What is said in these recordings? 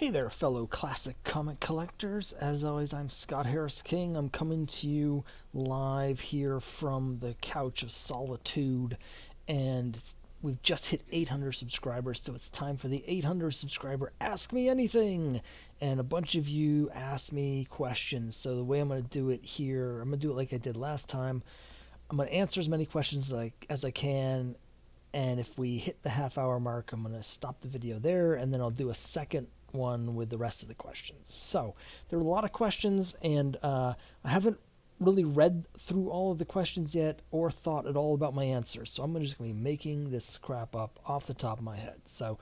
Hey there, fellow classic comic collectors. As always, I'm Scott Harris King. I'm coming to you live here from the couch of solitude, and we've just hit 800 subscribers, so it's time for the 800 subscriber Ask Me Anything. And a bunch of you asked me questions, so the way I'm going to do it here, I'm going to do it like I did last time. I'm going to answer as many questions as I can, and if we hit the half-hour mark, I'm going to stop the video there, and then I'll do a second one with the rest of the questions. So there are a lot of questions, and I haven't really read through all of the questions yet or thought at all about my answers. So I'm just going to be making this crap up off the top of my head. So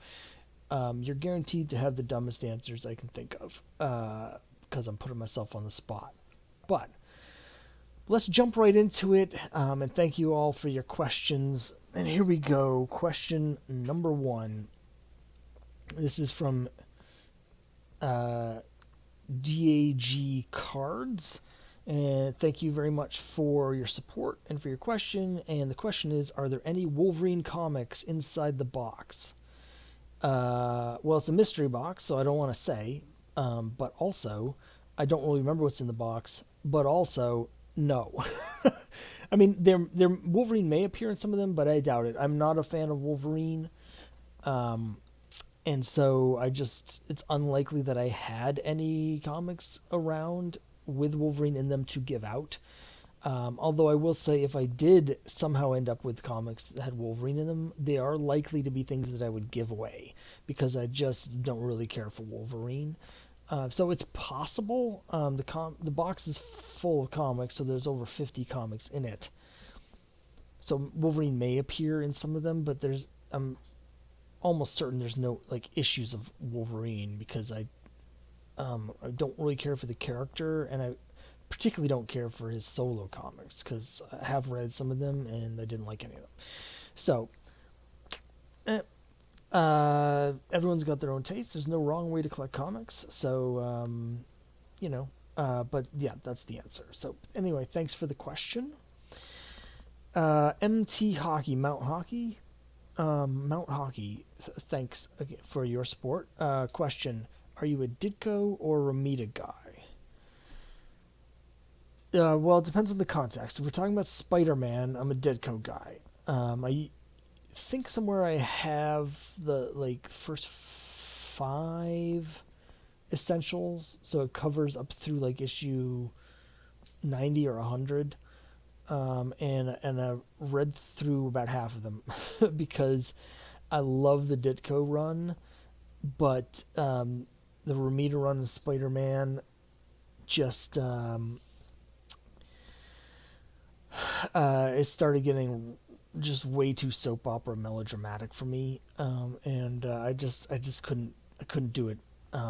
you're guaranteed to have the dumbest answers I can think of because I'm putting myself on the spot. But let's jump right into it, and thank you all for your questions. And here we go. Question number 1. This is from DAG Cards, and thank you very much for your support and for your question. And the question is, are there any Wolverine comics inside the box? Well, it's a mystery box, so I don't want to say, but also I don't really remember what's in the box, but also no. I mean, Wolverine may appear in some of them, but I doubt it. I'm not a fan of Wolverine. And so it's unlikely that I had any comics around with Wolverine in them to give out. Although I will say, if I did somehow end up with comics that had Wolverine in them, they are likely to be things that I would give away because I just don't really care for Wolverine. So it's possible. The box is full of comics, so there's over 50 comics in it. So Wolverine may appear in some of them, but I'm almost certain there's no issues of Wolverine because I don't really care for the character, and I particularly don't care for his solo comics because I have read some of them and I didn't like any of them. So everyone's got their own taste. There's no wrong way to collect comics. So but yeah, that's the answer. So anyway, thanks for the question. MT Hockey, Mount Hockey. Mount Hockey, thanks again for your support. Question, are you a Ditko or ramita guy? Well, it depends on the context. If we're talking about Spider-Man, I'm a Ditko guy. I think somewhere I have the first 5 essentials, so it covers up through issue 90 or 100. And I read through about half of them because I love the Ditko run, but the Ramita run of Spider-Man just it started getting just way too soap opera melodramatic for me, and I couldn't do it.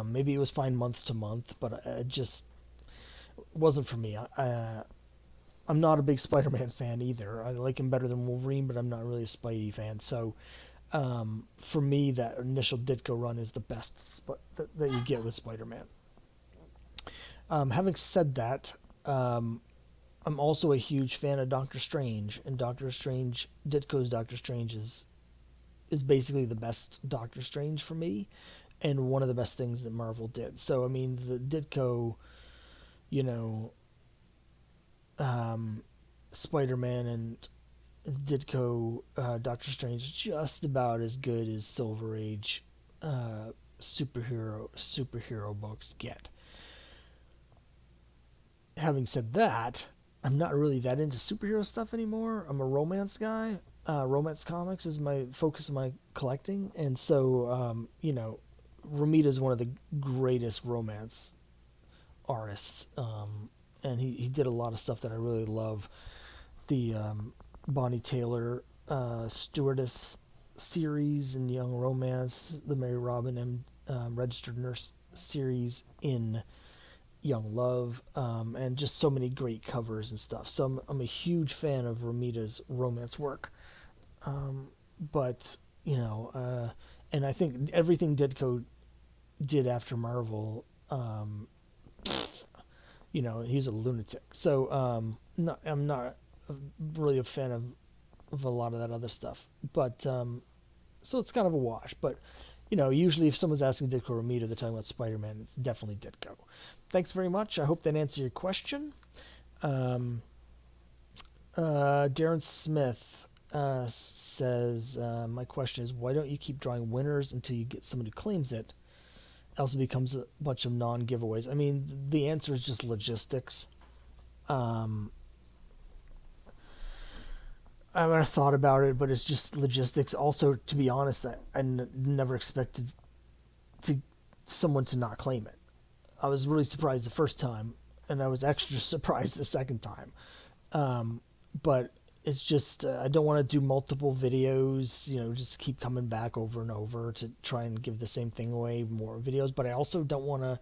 Maybe it was fine month to month, but it just wasn't for me. I'm not a big Spider-Man fan either. I like him better than Wolverine, but I'm not really a Spidey fan. So, for me, that initial Ditko run is the best that you get with Spider-Man. Having said that, I'm also a huge fan of Doctor Strange, and Ditko's Doctor Strange is basically the best Doctor Strange for me, and one of the best things that Marvel did. So, I mean, the Ditko, Spider-Man and Ditko Doctor Strange is just about as good as Silver Age superhero books get. Having said that, I'm not really that into superhero stuff anymore. I'm a romance guy. Romance comics is my focus of my collecting, and so Ramita is one of the greatest romance artists. And he did a lot of stuff that I really love. The Bonnie Taylor Stewardess series in Young Romance, the Mary Robin Registered Nurse series in Young Love, and just so many great covers and stuff. So I'm a huge fan of Ramita's romance work. But and I think everything Ditko did after Marvel, he's a lunatic. So I'm not really a fan of a lot of that other stuff. But so it's kind of a wash. But usually if someone's asking Ditko or Ramita, they're talking about Spider-Man. It's definitely Ditko. Thanks very much. I hope that answered your question. Darren Smith says, my question is, why don't you keep drawing winners until you get someone who claims it? Else it becomes a bunch of non-giveaways. I mean, the answer is just logistics. I thought about it, but it's just logistics. Also, to be honest, I never expected someone to not claim it. I was really surprised the first time, and I was extra surprised the second time. But it's just, I don't want to do multiple videos, just keep coming back over and over to try and give the same thing away, more videos. But I also don't want to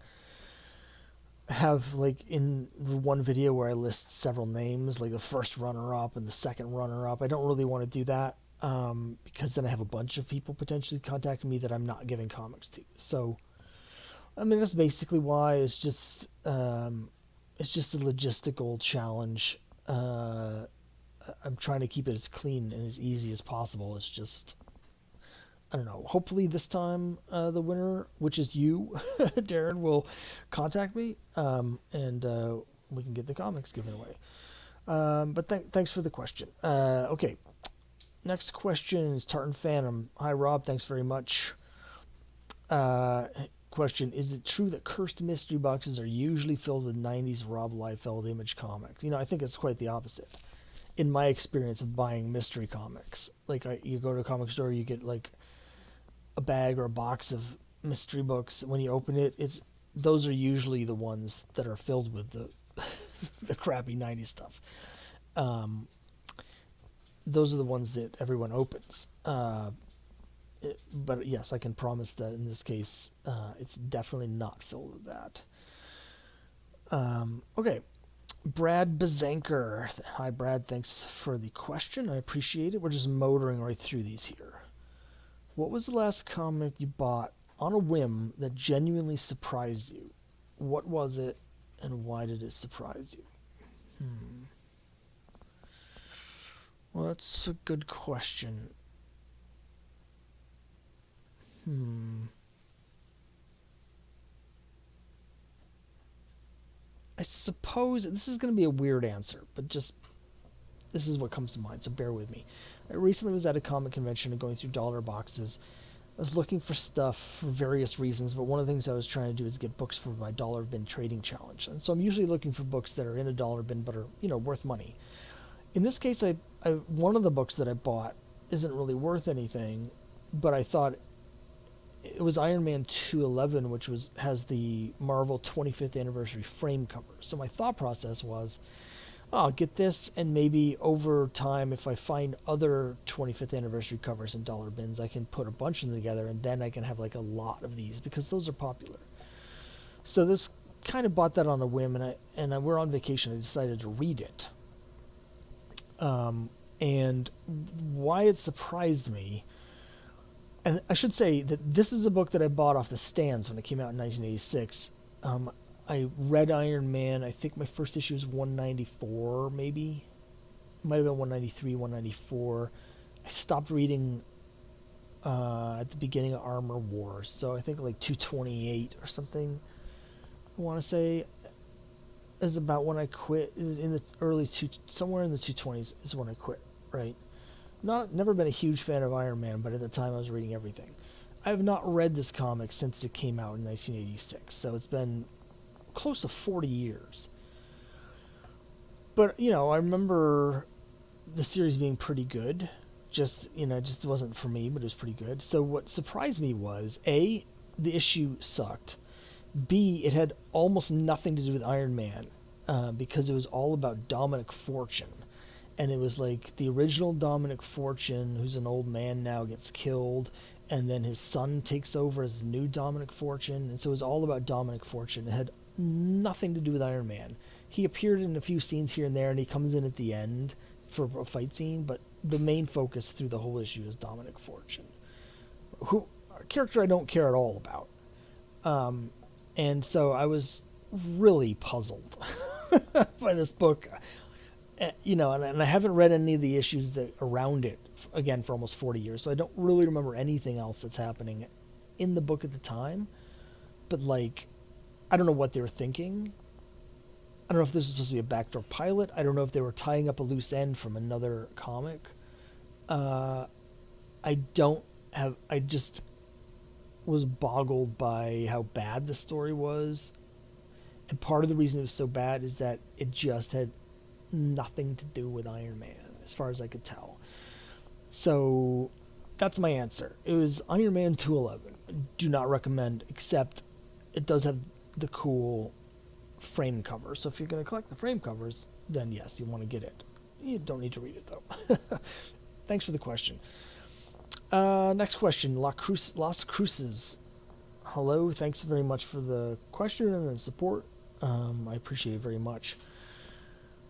have, like, in the one video where I list several names, like the first runner-up and the second runner-up. I don't really want to do that, because then I have a bunch of people potentially contacting me that I'm not giving comics to. So, I mean, that's basically why. It's just a logistical challenge. I'm trying to keep it as clean and as easy as possible. It's just, I don't know. Hopefully this time the winner, which is you, Darren, will contact me, and we can get the comics given away. But thanks for the question. Okay. Next question is Tartan Phantom. Hi, Rob. Thanks very much. Question, is it true that cursed mystery boxes are usually filled with 90s Rob Liefeld Image comics? I think it's quite the opposite. In my experience of buying mystery comics, like you go to a comic store, you get like a bag or a box of mystery books. When you open it, those are usually the ones that are filled with the the crappy 90s stuff. Those are the ones that everyone opens. But yes, I can promise that in this case, it's definitely not filled with that. Okay. Brad Bazanker. Hi, Brad. Thanks for the question. I appreciate it. We're just motoring right through these here. What was the last comic you bought on a whim that genuinely surprised you? What was it, and why did it surprise you? Well, that's a good question. I suppose this is going to be a weird answer, but just this is what comes to mind, so bear with me. I recently was at a comic convention and going through dollar boxes. I was looking for stuff for various reasons, but one of the things I was trying to do is get books for my dollar bin trading challenge. And so I'm usually looking for books that are in a dollar bin but are, worth money. In this case, I one of the books that I bought isn't really worth anything, but I thought it was Iron Man 211, which has the Marvel 25th anniversary frame cover. So my thought process was, I'll get this, and maybe over time, if I find other 25th anniversary covers in dollar bins, I can put a bunch of them together, and then I can have like a lot of these, because those are popular. So this kind of bought that on a whim, and we're on vacation. I decided to read it. And why it surprised me, and I should say that this is a book that I bought off the stands when it came out in 1986. I read Iron Man. I think my first issue was 194, maybe. It might have been 193, 194. I stopped reading at the beginning of Armor Wars, so I think like 228 or something, I want to say, is about when I quit. In the somewhere in the 220s is when I quit, right? Never been a huge fan of Iron Man, but at the time I was reading everything. I have not read this comic since it came out in 1986, so it's been close to 40 years. But, I remember the series being pretty good. Just wasn't for me, but it was pretty good. So what surprised me was, A, the issue sucked. B, it had almost nothing to do with Iron Man, because it was all about Dominic Fortune. And it was like the original Dominic Fortune, who's an old man now, gets killed, and then his son takes over as the new Dominic Fortune. And so it was all about Dominic Fortune. It had nothing to do with Iron Man. He appeared in a few scenes here and there, and he comes in at the end for a fight scene, but the main focus through the whole issue is Dominic Fortune, a character I don't care at all about. And so I was really puzzled by this book. And I haven't read any of the issues that around it, again, for almost 40 years, so I don't really remember anything else that's happening in the book at the time, but like, I don't know what they were thinking. I don't know if this is supposed to be a backdoor pilot. I don't know if they were tying up a loose end from another comic. I just was boggled by how bad the story was. And part of the reason it was so bad is that it just had nothing to do with Iron Man, as far as I could tell. So that's my answer. It was Iron Man 211. Do not recommend, except it does have the cool frame cover. So if you're going to collect the frame covers, then yes, you want to get it. You don't need to read it, though. Thanks for the question. Next question, Las Cruces. Hello, thanks very much for the question and the support. I appreciate it very much.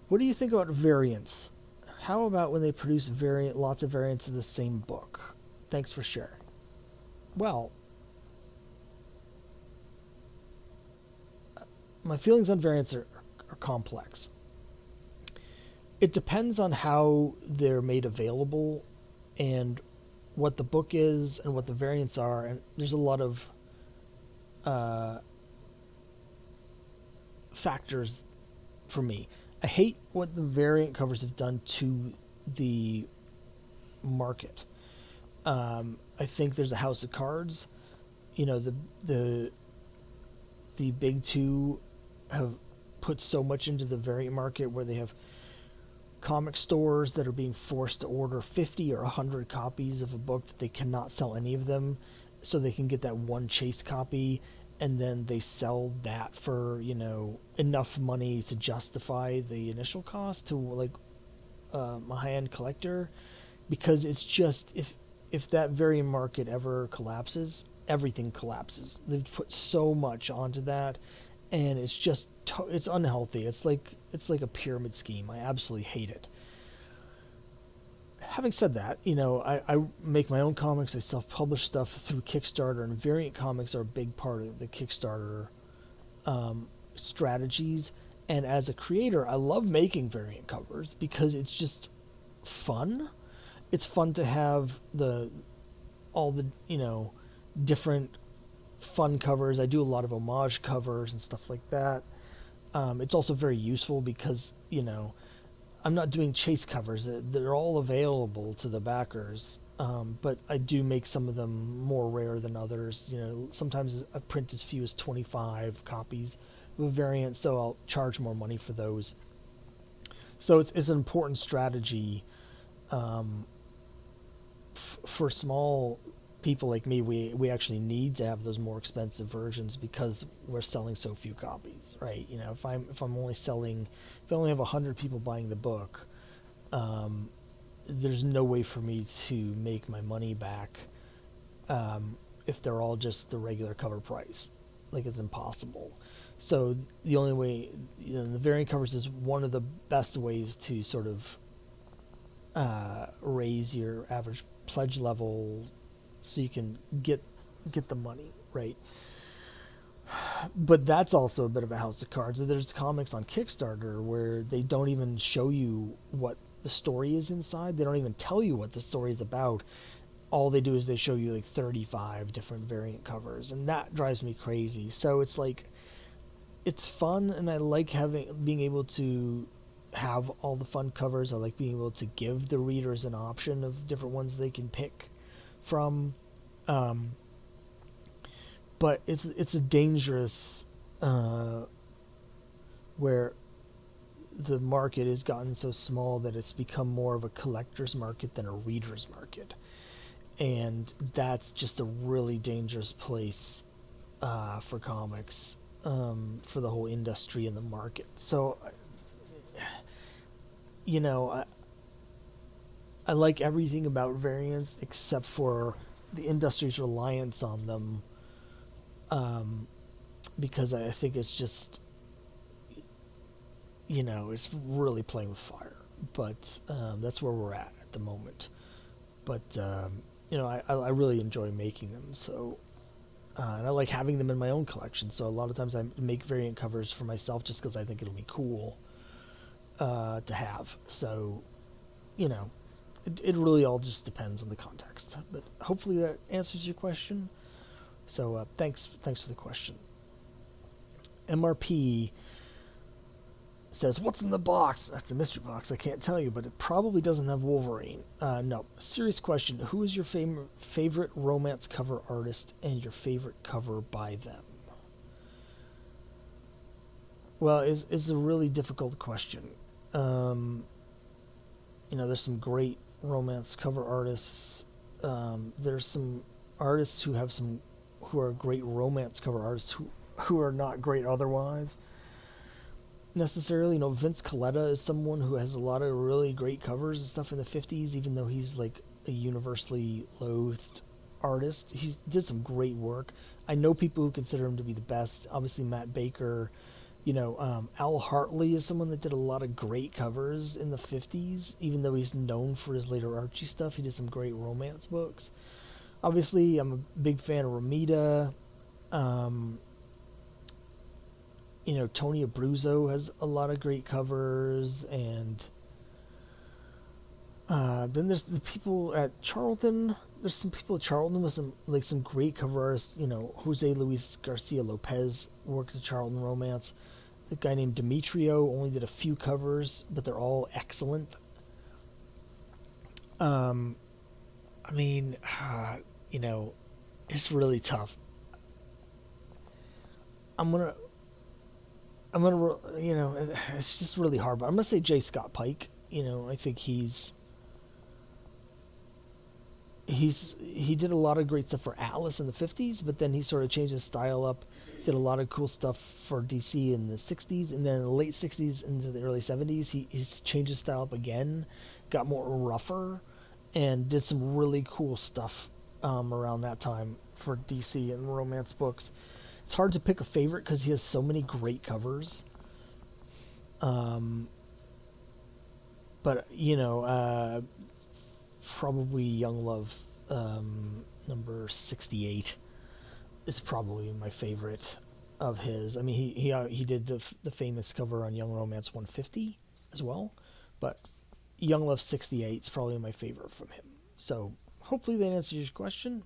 What do you think about variants? How about when they produce lots of variants of the same book? Thanks for sharing. Well, my feelings on variants are complex. It depends on how they're made available and what the book is and what the variants are, and there's a lot of factors for me. I hate what the variant covers have done to the market. I think there's a house of cards. You know, the big two have put so much into the variant market where they have comic stores that are being forced to order 50 or 100 copies of a book that they cannot sell any of them, so they can get that one chase copy, and then they sell that for, you know, enough money to justify the initial cost to like a high-end collector. Because it's just, if that variant market ever collapses, everything collapses. They've put so much onto that, and it's just it's unhealthy. It's like a pyramid scheme. I absolutely hate it. Having said that, you know, I make my own comics. I self-publish stuff through Kickstarter, and variant comics are a big part of the Kickstarter strategies. And as a creator, I love making variant covers because it's just fun. It's fun to have all the, you know, different fun covers. I do a lot of homage covers and stuff like that. It's also very useful because, you know, I'm not doing chase covers. They're all available to the backers, but I do make some of them more rare than others. You know, sometimes I print as few as 25 copies of a variant, so I'll charge more money for those. So it's an important strategy for small people like me. We actually need to have those more expensive versions because we're selling so few copies, right? You know, if I only have 100 people buying the book, there's no way for me to make my money back if they're all just the regular cover price. Like, it's impossible. So the only way, you know, the variant covers is one of the best ways to sort of raise your average pledge level so you can get the money, right? But that's also a bit of a house of cards. There's comics on Kickstarter where they don't even show you what the story is inside. They don't even tell you what the story is about. All they do is they show you like 35 different variant covers, and that drives me crazy. So it's like, it's fun, and I like being able to have all the fun covers. I like being able to give the readers an option of different ones they can pick from. But it's a dangerous where the market has gotten so small that it's become more of a collector's market than a reader's market, and that's just a really dangerous place for comics, for the whole industry and the market. So, you know, I like everything about variants except for the industry's reliance on them, because I think it's just, you know, it's really playing with fire. But that's where we're at the moment. But you know, I really enjoy making them. So, and I like having them in my own collection. So a lot of times I make variant covers for myself just because I think it'll be cool to have. So, you know, it really all just depends on the context. But hopefully that answers your question. So thanks for the question. MRP says, "What's in the box?" That's a mystery box. I can't tell you, but it probably doesn't have Wolverine. No. Serious question. Who is your favorite romance cover artist and your favorite cover by them? Well, it's a really difficult question. Um, there's some great romance cover artists. There's some artists who are great romance cover artists who are not great otherwise. Necessarily, Vince Coletta is someone who has a lot of really great covers and stuff in the 50s, even though he's like a universally loathed artist. He did some great work. I know people who consider him to be the best. Obviously, Matt Baker. Al Hartley is someone that did a lot of great covers in the 50s, even though he's known for his later Archie stuff. He did some great romance books. Obviously, I'm a big fan of Ramita. Um, Tony Abruzzo has a lot of great covers, and then there's the people at Charlton. There's some people at Charlton with some great cover artists. Jose Luis Garcia Lopez worked at Charlton Romance. The guy named Demetrio only did a few covers, but they're all excellent. Um, I mean, you know, it's really tough. I'm gonna, it's just really hard. But I'm gonna say J. Scott Pike. I think he did a lot of great stuff for Atlas in the 50s, but then he sort of changed his style up, did a lot of cool stuff for DC in the 60s, and then in the late 60s into the early 70s he's changed his style up again, got more rougher, and did some really cool stuff around that time for DC and romance books. It's hard to pick a favorite because he has so many great covers. Um, but probably Young Love number 68 is probably my favorite of his. I mean, he did the famous cover on Young Romance 150 as well, but Young Love 68 is probably my favorite from him. So hopefully that answers your question.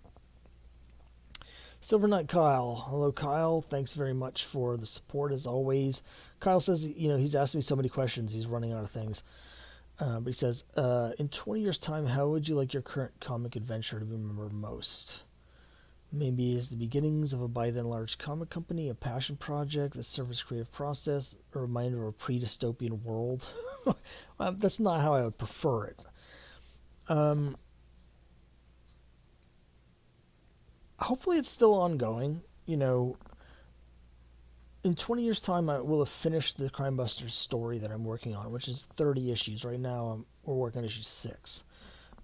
Silver Knight Kyle. Hello, Kyle. Thanks very much for the support as always. Kyle says, he's asked me so many questions, he's running out of things. But he says, in 20 years' time, how would you like your current comic adventure to be remembered most? Maybe as the beginnings of a by then large comic company, a passion project, a service creative process, a reminder of a pre-dystopian world. That's not how I would prefer it. Um, Hopefully it's still ongoing. In 20 years' time, I will have finished the Crime Busters story that I'm working on, which is 30 issues. Right now, we're working on issue 6.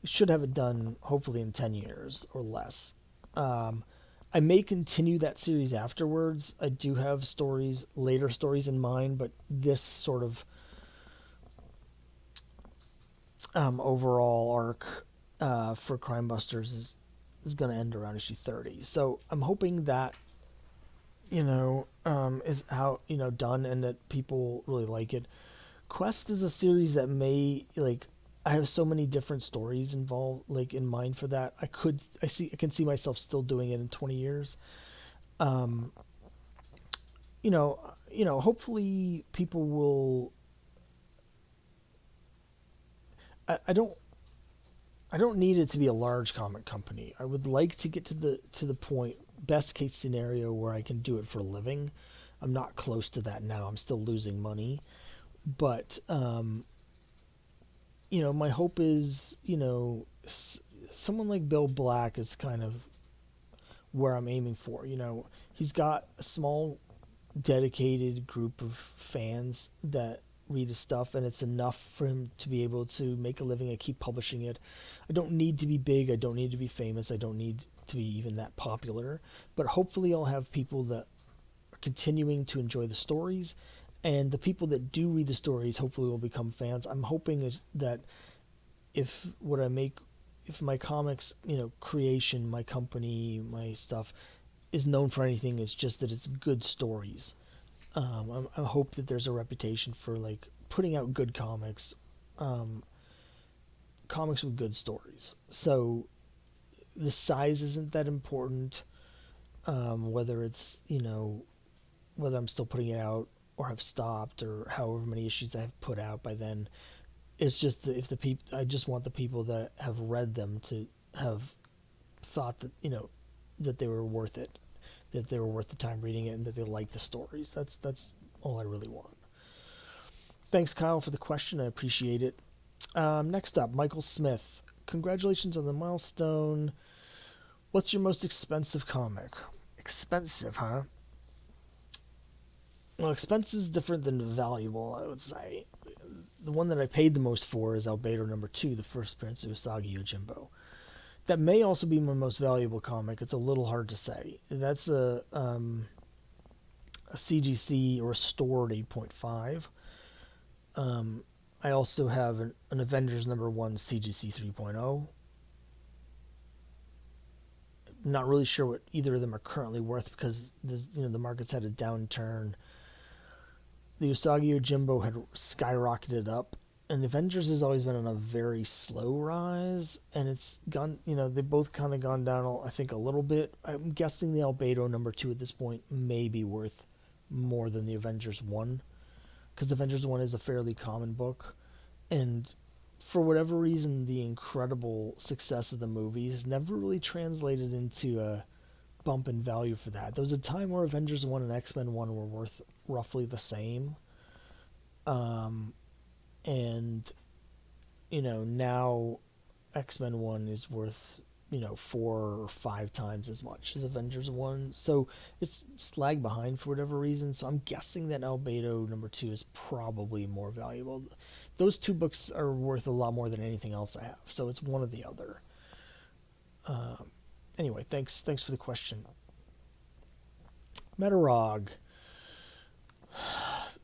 We should have it done, hopefully, in 10 years or less. I may continue that series afterwards. I do have later stories in mind, but this sort of overall arc for Crime Busters is going to end around issue 30. So I'm hoping that is how done and that people really like it. Quest is a series that I have so many different stories involved in mind for that. I can see myself still doing it in 20 years. Um, Hopefully people will. I don't need it to be a large comic company. I would like to get to the point, best case scenario, where I can do it for a living. I'm not close to that now. I'm still losing money, but my hope is someone like Bill Black is kind of where I'm aiming for. He's got a small, dedicated group of fans that read his stuff, and it's enough for him to be able to make a living and keep publishing it. I don't need to be big. I don't need to be famous. I don't need to be even that popular. But hopefully I'll have people that are continuing to enjoy the stories, and the people that do read the stories hopefully will become fans. I'm hoping that if my comics, creation, my company, my stuff is known for anything, it's just that it's good stories. I hope that there's a reputation for putting out good comics, comics with good stories. So the size isn't that important. whether it's, whether I'm still putting it out or have stopped or however many issues I have put out by then. It's just that if the people, I just want the people that have read them to have thought that, that they were worth it, that they were worth the time reading it, and that they liked the stories. That's all I really want. Thanks, Kyle, for the question. I appreciate it. Next up, Michael Smith. Congratulations on the milestone. What's your most expensive comic? Expensive, huh? Well, expensive is different than valuable, I would say. The one that I paid the most for is Albedo #2, the first appearance of Usagi Yojimbo. That may also be my most valuable comic. It's a little hard to say. That's a CGC or restored 8.5. I also have an Avengers #1 CGC 3.0. Not really sure what either of them are currently worth because the market's had a downturn. The Usagi Yojimbo had skyrocketed up, and the Avengers has always been on a very slow rise, and it's gone, they both kind of gone down, I think, a little bit. I'm guessing the Albedo #2 at this point may be worth more than the Avengers 1, because Avengers 1 is a fairly common book, and for whatever reason, the incredible success of the movies never really translated into a bump in value for that. There was a time where Avengers 1 and X-Men 1 were worth roughly the same. And, now X-Men 1 is worth, 4 or 5 times as much as Avengers 1. So it's just lagged behind for whatever reason. So I'm guessing that Albedo #2 is probably more valuable. Those two books are worth a lot more than anything else I have. So it's one or the other. Anyway, thanks for the question. Metarog.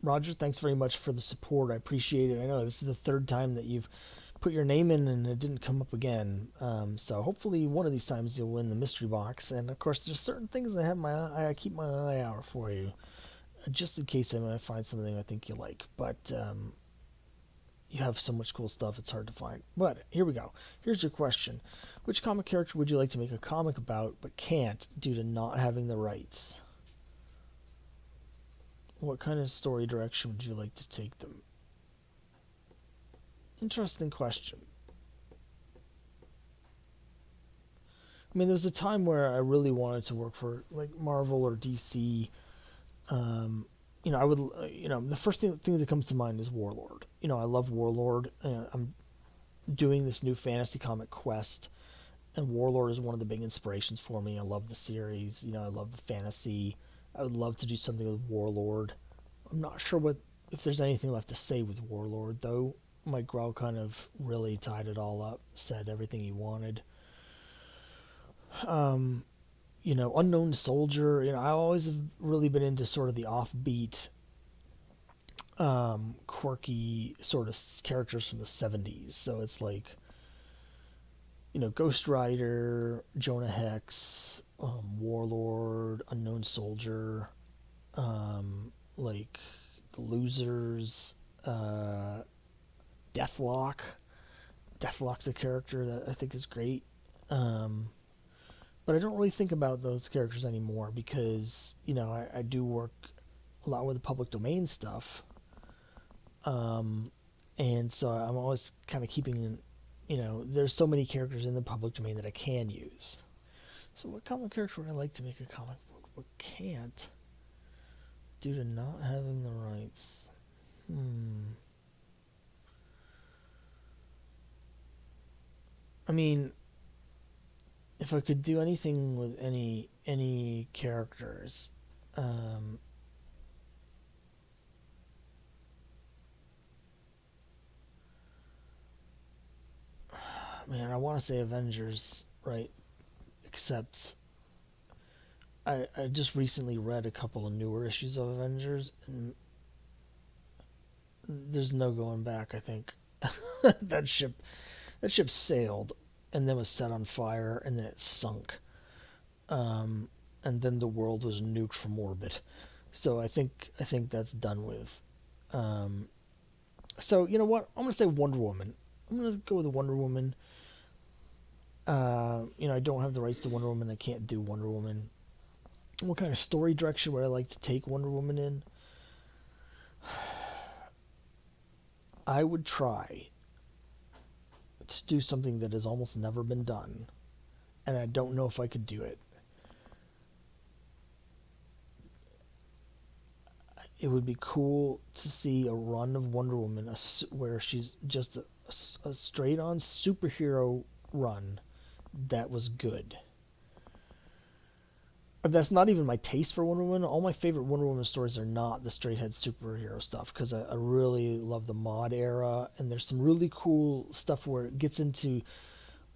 Roger, thanks very much for the support. I appreciate it. I know this is the third time that you've put your name in and it didn't come up again. So hopefully one of these times you'll win the mystery box. And of course, there's certain things I keep my eye out for you, just in case I might find something I think you like. But you have so much cool stuff, it's hard to find. But here we go. Here's your question. Which comic character would you like to make a comic about but can't due to not having the rights? What kind of story direction would you like to take them? Interesting question. I mean, there was a time where I really wanted to work for like Marvel or DC. I would, the first thing that comes to mind is Warlord. I love Warlord. I'm doing this new fantasy comic Quest, and Warlord is one of the big inspirations for me. I love the series. I love the fantasy. I would love to do something with Warlord. I'm not sure if there's anything left to say with Warlord, though. Mike Grell kind of really tied it all up, said everything he wanted. Unknown Soldier. I always have really been into sort of the offbeat, quirky sort of characters from the 70s. So it's like, Ghost Rider, Jonah Hex, Warlord, Unknown Soldier, like the Losers, Deathlock. Deathlock's a character that I think is great. But I don't really think about those characters anymore because, I do work a lot with the public domain stuff. And so I'm always kind of keeping, there's so many characters in the public domain that I can use. So what comic character would I like to make a comic book but can't due to not having the rights? I mean, if I could do anything with any characters, man, I want to say Avengers, right? Except I just recently read a couple of newer issues of Avengers, and there's no going back, I think. that ship sailed and then was set on fire and then it sunk. And then the world was nuked from orbit. So I think that's done with. So you know what? I'm gonna say Wonder Woman. I'm gonna go with Wonder Woman. I don't have the rights to Wonder Woman. I can't do Wonder Woman. What kind of story direction would I like to take Wonder Woman in? I would try to do something that has almost never been done, and I don't know if I could do it. It would be cool to see a run of Wonder Woman where she's just a straight on superhero run that was good. That's not even my taste for Wonder Woman. All my favorite Wonder Woman stories are not the straight head superhero stuff because I really love the mod era, and there's some really cool stuff where it gets into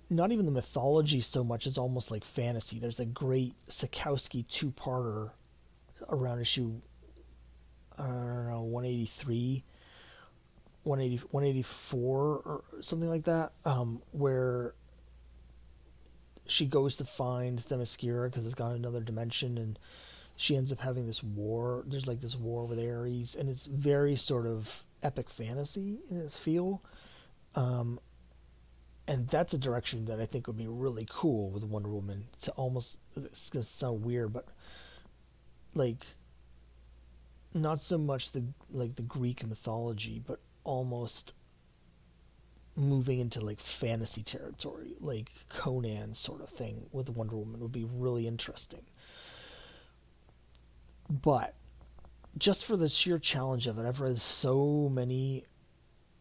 not even the mythology so much as almost like fantasy. There's a great Sikowski two-parter around issue, I don't know, 183, 184 or something like that, where she goes to find Themyscira because it's gone another dimension, and she ends up having this war. There's like this war with Ares, and it's very sort of epic fantasy in its feel. And that's a direction that I think would be really cool with Wonder Woman. To almost, it's gonna sound weird, but like not so much the Greek mythology, but almost moving into like fantasy territory, like Conan sort of thing with Wonder Woman would be really interesting. But just for the sheer challenge of it, I've read so many,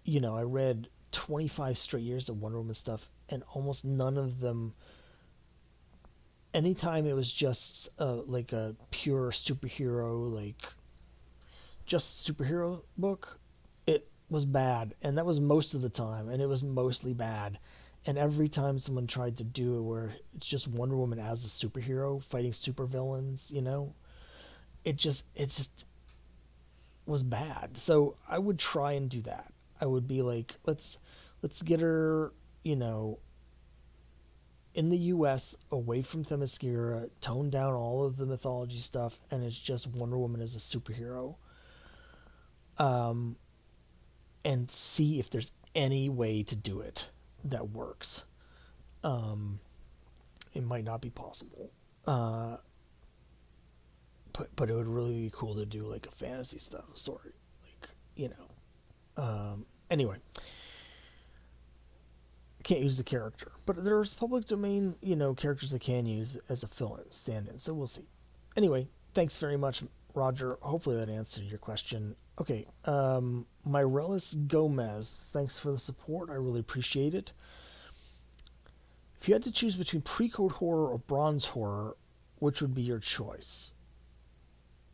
I read 25 straight years of Wonder Woman stuff, and almost none of them, anytime it was just like a pure superhero, like just superhero book, it was bad, and that was most of the time, and it was mostly bad. And every time someone tried to do it where it's just Wonder Woman as a superhero fighting supervillains, it just was bad. So I would try and do that. I would be like, let's get her, in the US away from Themyscira, tone down all of the mythology stuff, and it's just Wonder Woman as a superhero. And see if there's any way to do it that works. It might not be possible. But it would really be cool to do like a fantasy stuff story. Anyway. Can't use the character. But there's public domain, characters that can use as a fill-in, stand-in. So we'll see. Anyway, thanks very much, Roger. Hopefully that answered your question. Okay, Myrelis Gomez, thanks for the support. I really appreciate it. If you had to choose between pre-code horror or bronze horror, which would be your choice?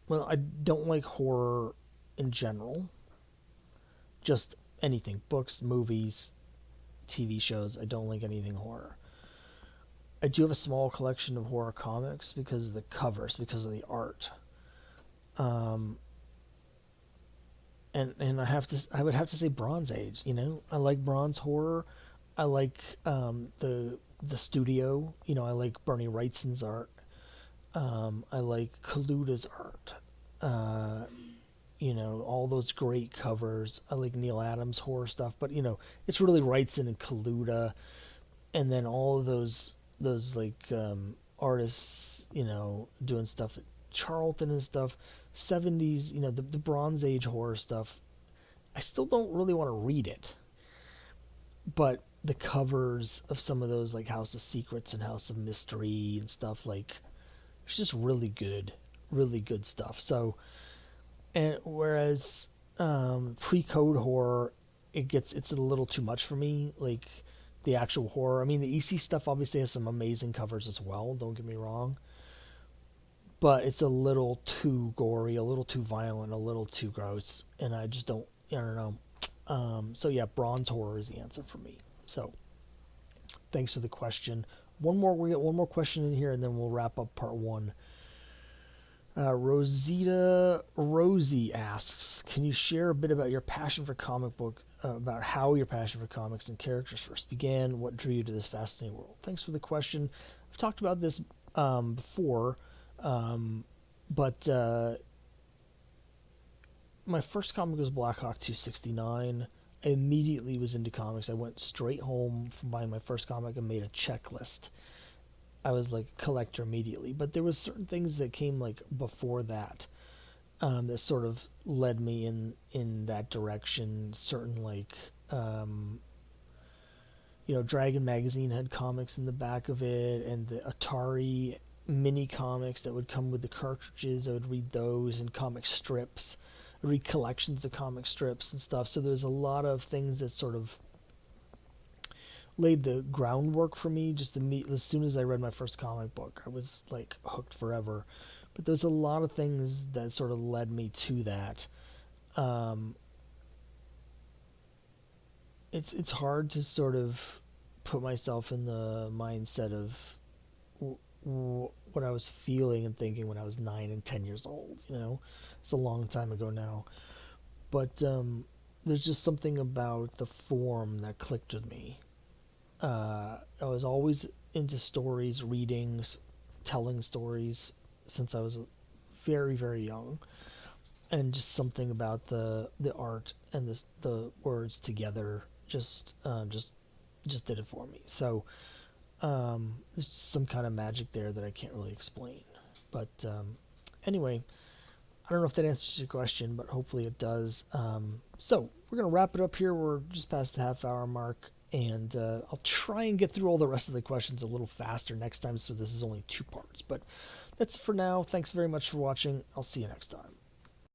Well, I don't like horror in general. Just anything. Books, movies, TV shows. I don't like anything horror. I do have a small collection of horror comics because of the covers, because of the art. And I would have to say Bronze Age. I like bronze horror. I like the studio. I like Bernie Wrightson's art. I like Kaluda's art. All those great covers. I like Neil Adams' horror stuff, but it's really Wrightson and Kaluda, and then all of those like artists, doing stuff at Charlton and stuff. 70s, the Bronze Age horror stuff. I still don't really want to read it, but the covers of some of those, like House of Secrets and House of Mystery and stuff, like it's just really good stuff. So, and whereas pre-code horror, it's a little too much for me. Like the actual horror. I mean, the EC stuff obviously has some amazing covers as well. Don't get me wrong. But it's a little too gory, a little too violent, a little too gross, and I don't know. So yeah, bronze horror is the answer for me. So, thanks for the question. We got one more question in here, and then we'll wrap up part one. Rosita Rosie asks, can you share a bit about your passion for comic book, about how your passion for comics and characters first began? What drew you to this fascinating world? Thanks for the question. I've talked about this before. But my first comic was Black Hawk 269. I immediately was into comics. I went straight home from buying my first comic and made a checklist. I was like a collector immediately. But there was certain things that came like before that, that sort of led me in that direction. Certain like, Dragon magazine had comics in the back of it, and the Atari mini comics that would come with the cartridges. I would read those, and comic strips. I would read collections of comic strips and stuff. So there's a lot of things that sort of laid the groundwork for me. Just immediately, as soon as I read my first comic book, I was like hooked forever. But there's a lot of things that sort of led me to that. Um, it's hard to sort of put myself in the mindset of what I was feeling and thinking when I was 9 and 10 years old. It's a long time ago now, but there's just something about the form that clicked with me. I was always into stories, readings, telling stories since I was very, very young, and just something about the art and the words together just did it for me. So there's some kind of magic there that I can't really explain. But anyway, I don't know if that answers your question, but hopefully it does. So we're going to wrap it up here. We're just past the half-hour mark, and I'll try and get through all the rest of the questions a little faster next time, so this is only 2 parts. But that's it for now. Thanks very much for watching. I'll see you next time.